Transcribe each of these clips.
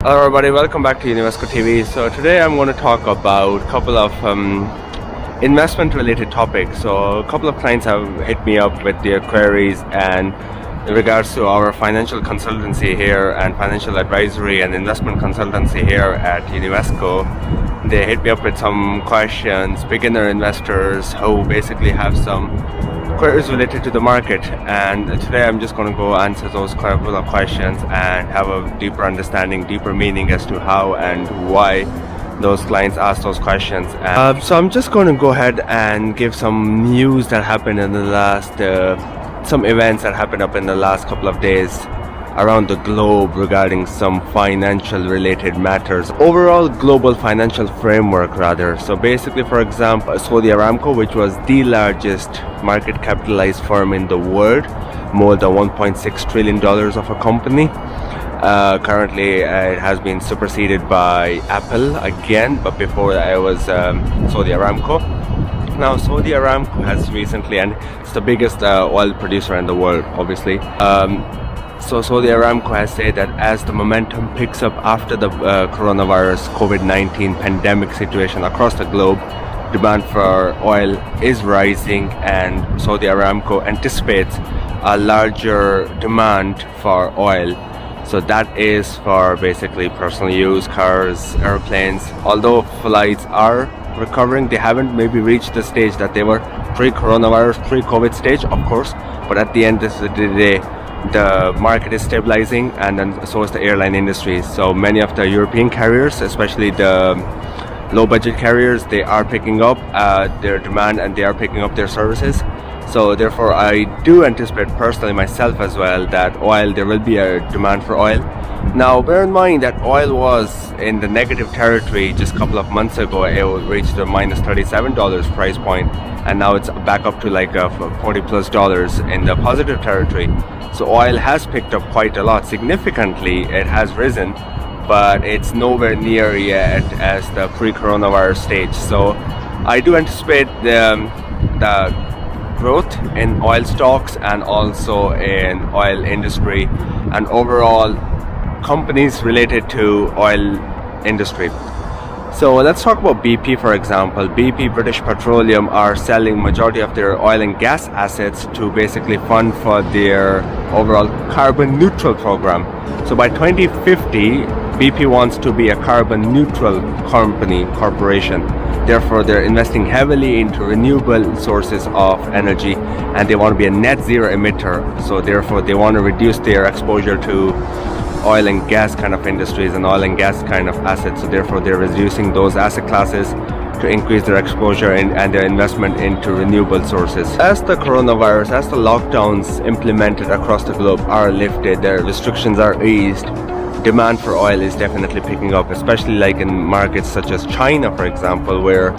Hello everybody, welcome back to Univesco TV. So today I'm going to talk about a couple of investment related topics. So a couple of clients have hit me up with their queries and in regards to our financial consultancy here and financial advisory and investment consultancy here at Univesco. They hit me up with some questions, beginner investors who basically have some queries related to the market, and today I'm just going to go answer those couple of questions and have a deeper understanding, deeper meaning as to how and why those clients ask those questions. So I'm just going to go ahead and give some news that happened in the last some events that happened up in the last couple of days around the globe regarding some financial related matters, overall global financial framework rather. So basically, for example, Saudi Aramco, which was the largest market capitalized firm in the world, more than $1.6 trillion of a company. Currently it has been superseded by Apple again, but before that it was Saudi Aramco. Now Saudi Aramco has recently, and it's the biggest oil producer in the world obviously, so Saudi Aramco has said that as the momentum picks up after the coronavirus COVID-19 pandemic situation across the globe, demand for oil is rising, and Saudi Aramco anticipates a larger demand for oil. So that is for basically personal use, cars, airplanes. Although flights are recovering, they haven't maybe reached the stage that they were pre-coronavirus, pre-COVID stage, of course, but at the end of the day, the market is stabilizing, and then so is the airline industry. So many of the European carriers, especially the low budget carriers, they are picking up their demand and they are picking up their services. So therefore I do anticipate personally myself as well that there will be a demand for oil. Now bear in mind that oil was in the negative territory just a couple of months ago. It reached the minus $37 price point, and now it's back up to like $40+ in the positive territory. So oil has picked up quite a lot, significantly it has risen, but it's nowhere near yet as the pre-coronavirus stage. So I do anticipate the growth in oil stocks and also in oil industry and overall companies related to oil industry. So let's talk about BP, for example. BP, British Petroleum, are selling majority of their oil and gas assets to basically fund for their overall carbon neutral program. So by 2050, BP wants to be a carbon neutral corporation. Therefore, they're investing heavily into renewable sources of energy, and they want to be a net zero emitter. So therefore, they want to reduce their exposure to oil and gas kind of industries and oil and gas kind of assets. So therefore they're reducing those asset classes to increase their exposure and their investment into renewable sources. As the coronavirus, as the lockdowns implemented across the globe are lifted, their restrictions are eased, demand for oil is definitely picking up, especially like in markets such as China, for example, where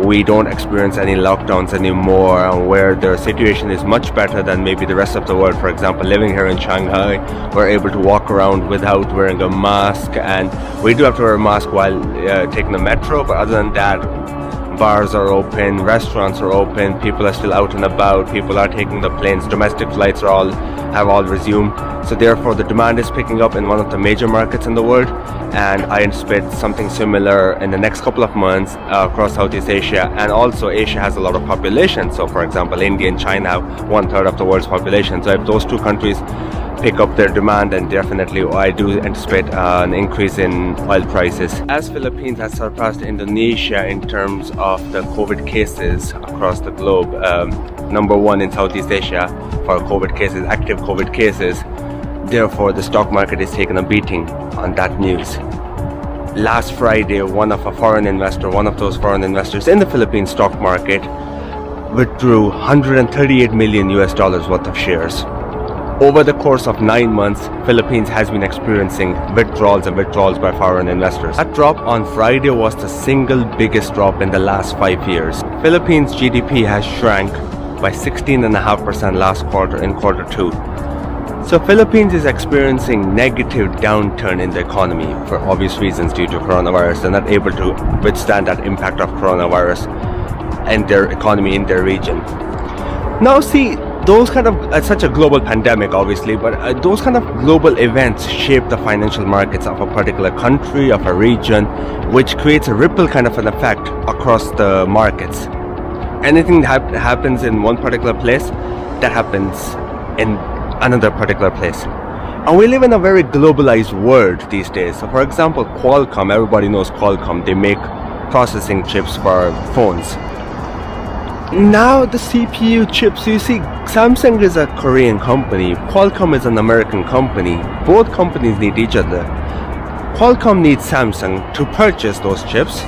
we don't experience any lockdowns anymore and where the situation is much better than maybe the rest of the world. For example, living here in Shanghai, we're able to walk around without wearing a mask, and we do have to wear a mask while taking the metro, but other than that, bars are open, restaurants are open, people are still out and about, people are taking the planes, domestic flights have all resumed. So therefore the demand is picking up in one of the major markets in the world, and I anticipate something similar in the next couple of months across Southeast Asia. And also Asia has a lot of population, so for example India and China have 1/3 of the world's population. So if those two countries pick up their demand, and definitely I do anticipate an increase in oil prices. As Philippines has surpassed Indonesia in terms of the COVID cases across the globe, number one in Southeast Asia for COVID cases, active COVID cases, therefore the stock market is taking a beating on that news. Last Friday, one of those foreign investors in the Philippine stock market withdrew $138 million worth of shares. Over the course of 9 months, Philippines has been experiencing withdrawals by foreign investors. That drop on Friday was the single biggest drop in the last 5 years. Philippines GDP has shrank by 16.5% last quarter in quarter 2. So Philippines is experiencing negative downturn in the economy for obvious reasons due to coronavirus. They're not able to withstand that impact of coronavirus and their economy in their region. Now see, those kind of such a global pandemic, obviously, but those kind of global events shape the financial markets of a particular country, of a region, which creates a ripple kind of an effect across the markets. Anything that happens in one particular place, that happens in another particular place. And we live in a very globalized world these days. So for example, Qualcomm, everybody knows Qualcomm, they make processing chips for phones. Now the CPU chips, you see, Samsung is a Korean company, Qualcomm is an American company. Both companies need each other. Qualcomm needs Samsung to purchase those chips,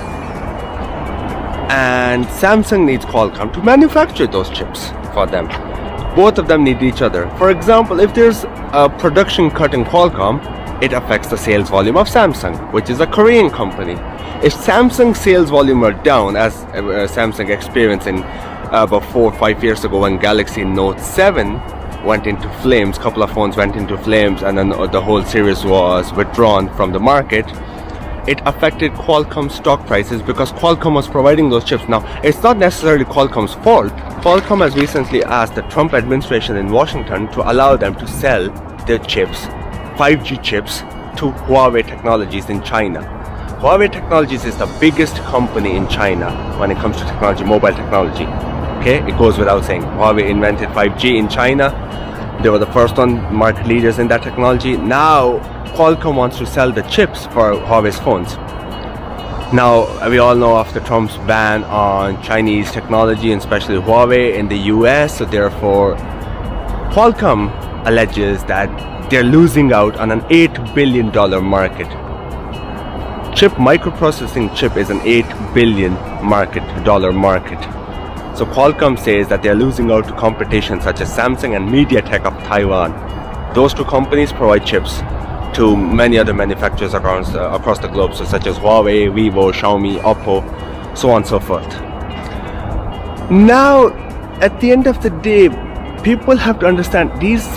and Samsung needs Qualcomm to manufacture those chips for them. Both of them need each other. For example, if there's a production cut in Qualcomm, it affects the sales volume of Samsung, which is a Korean company. If Samsung's sales volume are down, as Samsung experienced in about 4 or 5 years ago when Galaxy Note 7 went into flames, couple of phones went into flames, and then the whole series was withdrawn from the market, it affected Qualcomm stock prices because Qualcomm was providing those chips. Now, it's not necessarily Qualcomm's fault. Qualcomm has recently asked the Trump administration in Washington to allow them to sell their chips, 5G chips, to Huawei Technologies in China. Huawei Technologies is the biggest company in China when it comes to technology, mobile technology. Okay, it goes without saying. Huawei invented 5G in China. They were the first market leaders in that technology. Now, Qualcomm wants to sell the chips for Huawei's phones. Now, we all know after Trump's ban on Chinese technology, and especially Huawei in the US, so therefore, Qualcomm alleges that they're losing out on an $8 billion market. Microprocessing chip is an $8 billion dollar market. So Qualcomm says that they're losing out to competition such as Samsung and MediaTek of Taiwan. Those two companies provide chips to many other manufacturers across the globe, so such as Huawei, Vivo, Xiaomi, Oppo, so on and so forth. Now, at the end of the day, people have to understand these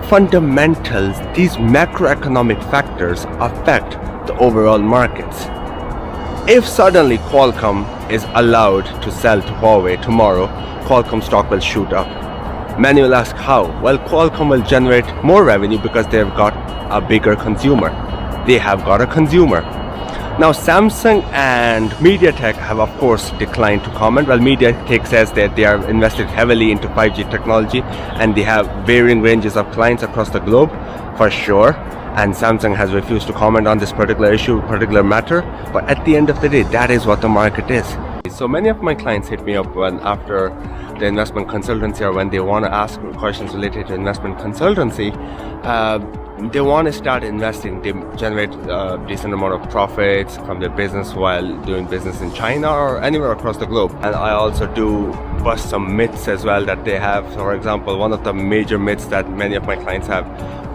fundamentals, these macroeconomic factors affect the overall markets. If suddenly Qualcomm is allowed to sell to Huawei tomorrow, Qualcomm stock will shoot up. Many will ask how? Well, Qualcomm will generate more revenue because they've got a bigger consumer. They have got a consumer. Now, Samsung and MediaTek have of course declined to comment. Well, MediaTek says that they are invested heavily into 5G technology and they have varying ranges of clients across the globe, for sure. And Samsung has refused to comment on this particular issue, particular matter. But at the end of the day, that is what the market is. So many of my clients hit me up after the investment consultancy, or when they want to ask questions related to investment consultancy. They want to start investing. They generate a decent amount of profits from their business while doing business in China or anywhere across the globe. And I also do bust some myths as well that they have. So for example, one of the major myths that many of my clients have: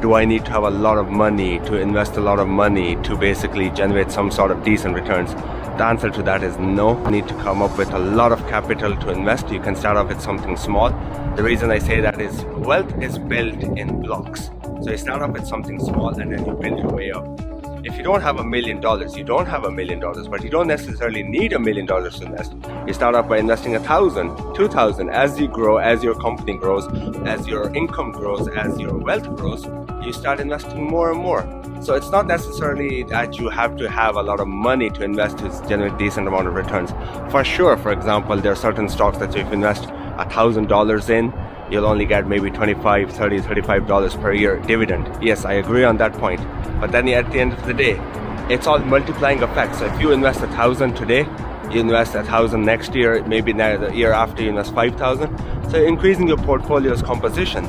do I need to have a lot of money, to invest a lot of money to basically generate some sort of decent returns? The answer to that is no. You need to come up with a lot of capital to invest. You can start off with something small. The reason I say that is wealth is built in blocks. So you start off with something small and then you build your way up. If you don't have $1 million, you don't have $1 million, but you don't necessarily need $1 million to invest. You start off by investing 1,000, 2,000. As you grow, as your company grows, as your income grows, as your wealth grows, you start investing more and more. So it's not necessarily that you have to have a lot of money to invest to generate decent amount of returns. For sure, for example, there are certain stocks that if you invest $1,000 in, you'll only get maybe $25, $30, $35 per year dividend. Yes, I agree on that point. But then at the end of the day, it's all multiplying effects. So if you invest 1,000 today, you invest 1,000 next year, maybe the year after you invest 5,000. So increasing your portfolio's composition.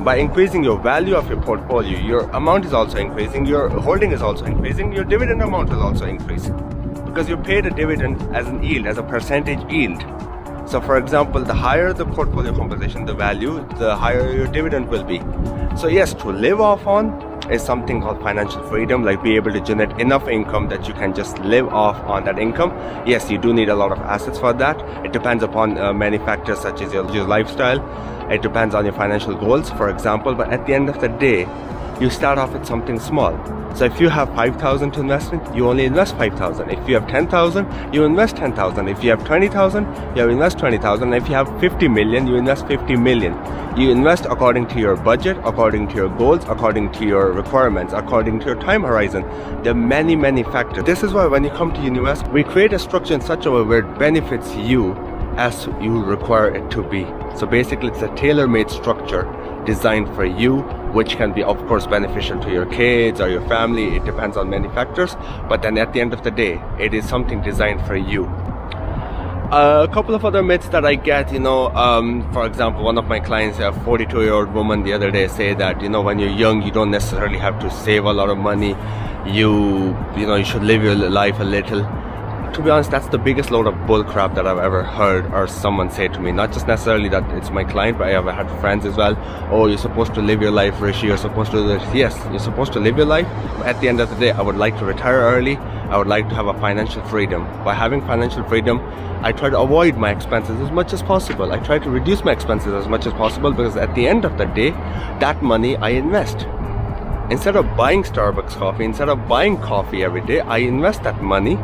By increasing your value of your portfolio, your amount is also increasing, your holding is also increasing, your dividend amount will also increase. Because you're paid a dividend as an yield, as a percentage yield. So for example, the higher the portfolio composition, the value, the higher your dividend will be. So yes, to live off on is something called financial freedom, like be able to generate enough income that you can just live off on that income. Yes, you do need a lot of assets for that. It depends upon many factors such as your lifestyle. It depends on your financial goals, for example. But at the end of the day, you start off with something small. So if you have 5,000 to investment, you only invest 5,000. If you have 10,000, you invest 10,000. If you have 20,000, you invest 20,000. If you have 50 million, you invest 50 million. You invest according to your budget, according to your goals, according to your requirements, according to your time horizon. There are many, many factors. This is why when you come to Univesco, we create a structure in such a way where it benefits you as you require it to be. So basically it's a tailor-made structure designed for you, which can be of course beneficial to your kids or your family. It depends on many factors, but then at the end of the day, it is something designed for you. A couple of other myths that I get, for example, one of my clients, a 42-year-old woman the other day, say that, when you're young, you don't necessarily have to save a lot of money. You should live your life a little. To be honest, that's the biggest load of bull crap that I've ever heard or someone say to me. Not just necessarily that it's my client, but I have had friends as well. Oh, you're supposed to live your life, Rishi, you're supposed to do this. Yes, you're supposed to live your life. But at the end of the day, I would like to retire early. I would like to have a financial freedom. By having financial freedom, I try to avoid my expenses as much as possible. I try to reduce my expenses as much as possible, because at the end of the day, that money I invest. Instead of buying Starbucks coffee, instead of buying coffee every day, I invest that money,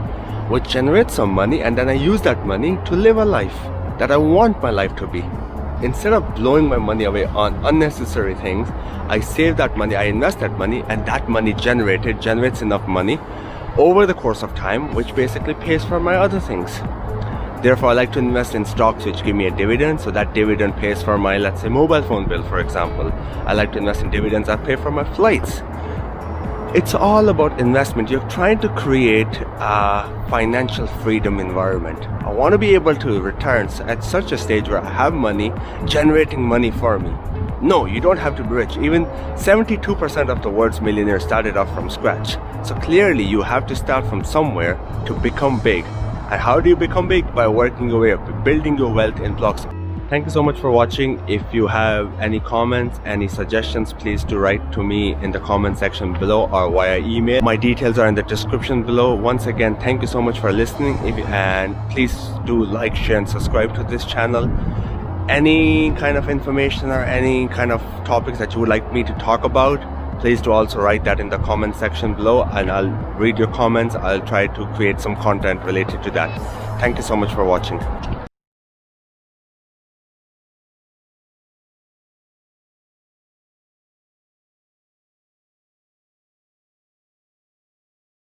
which generates some money, and then I use that money to live a life that I want my life to be. Instead of blowing my money away on unnecessary things, I save that money, I invest that money, and that money generates enough money over the course of time, which basically pays for my other things. Therefore, I like to invest in stocks which give me a dividend, so that dividend pays for my, let's say, mobile phone bill, for example. I like to invest in dividends that pay for my flights. It's all about investment. You're trying to create a financial freedom environment. I want to be able to retire at such a stage where I have money generating money for me. No, you don't have to be rich. Even 72% of the world's millionaires started off from scratch. So clearly you have to start from somewhere to become big. And how do you become big? By working your way up, building your wealth in blocks. Thank you so much for watching. If you have any comments, any suggestions, please do write to me in the comment section below or via email. My details are in the description below. Once again, thank you so much for listening, and please do like, share and subscribe to this channel. Any kind of information or any kind of topics that you would like me to talk about, please do also write that in the comment section below, and I'll read your comments. I'll try to create some content related to that. Thank you so much for watching.